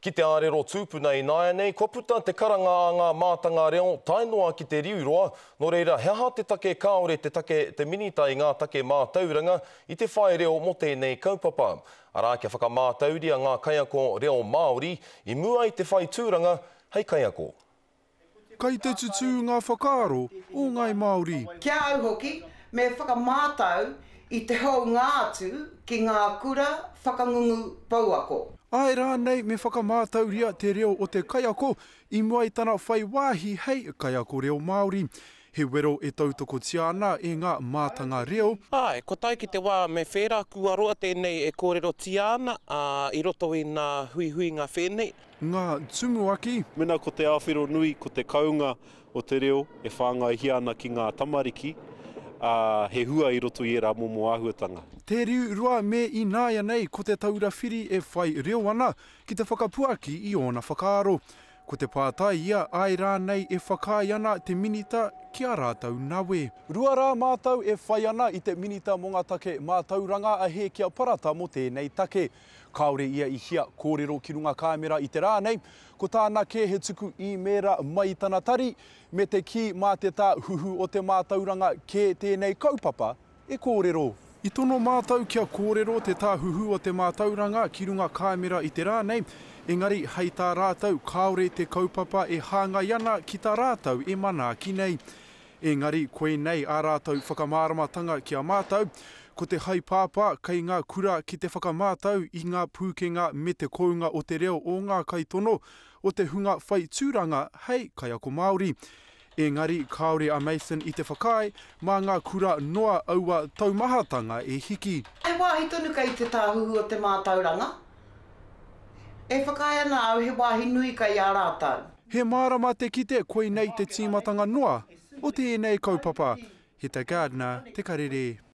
Ki te ārero tūpuna i nāia nei, kua puta te karanga a ngā mātanga reo tainoa ki te riuroa, no reira heha te take kāore te minita i ngā take mātauranga i te whae reo mo tēnei kaupapa. Arā kia whakamātauria ngā kaiako reo Māori i mua i te whai tūranga, hei kaiako. Kai te tutu ngā whakaaro o ngai Māori. Kia au hoki, me whakamātau i te hau ngātu ki ngā kura whakangungu pauako. Ai rānei me whakamātauria te reo o te kaiako i mua i tana whai wāhi hei kaiako reo Māori. He wero e tautoko tiana e ngā mātanga reo. Ai, ko tai ki te wā me whera kua roa tēnei e kōrero tiana i roto i ngā hui ngā whenei. Ngā tumuaki. Mena ko te āwhiro nui, ko te kaunga o te reo e whāngai hiana ki ngā tamariki. He hua i roto i era momo āhuatanga. Te riurua me i nāia nei ko te taurawhiri e whai reo ana ki te whakapuaki i ona whakaaro. Ko te pātai ia ai rānei e whakai ana te minita ki a rātau nawe. Rua rā mātau e whai ana i te minita mo ngā take mātauranga a he kia parata mo tēnei take. Kaore ia i hia kōrero ki runga kāmera i te rānei, ko tāna ke he tuku i mera mai tana tari, me te ki mā te tā huhu o te mātauranga ke tēnei kaupapa e kōrero. I tono mātau kia kōrero te tā huhu o te mātauranga ki runga kāmera i te rānei, engari hei tā rātau kaore te kaupapa e hāngai ana ki tā rātau e mana ki nei. Engari koe nei ā rātau whakamāramatanga ki a mātau, ko te hai pāpā kei ngā kura ki te whakamātau i ngā pūkenga me te kounga o te reo o ngā kaitono o te hunga whai tūranga hei kaiako Māori. Engari kaore a Mason i te whakai, mā ngā kura noa aua taumahatanga e hiki. Ai wāhi tonu kai te tāhuhu o te mātauranga. E whakai ana au he wāhi nui kai a rātau. He mārama te kite koe nei te tīmatanga noa o tēnei kaupapa. He te Gardner, te karere.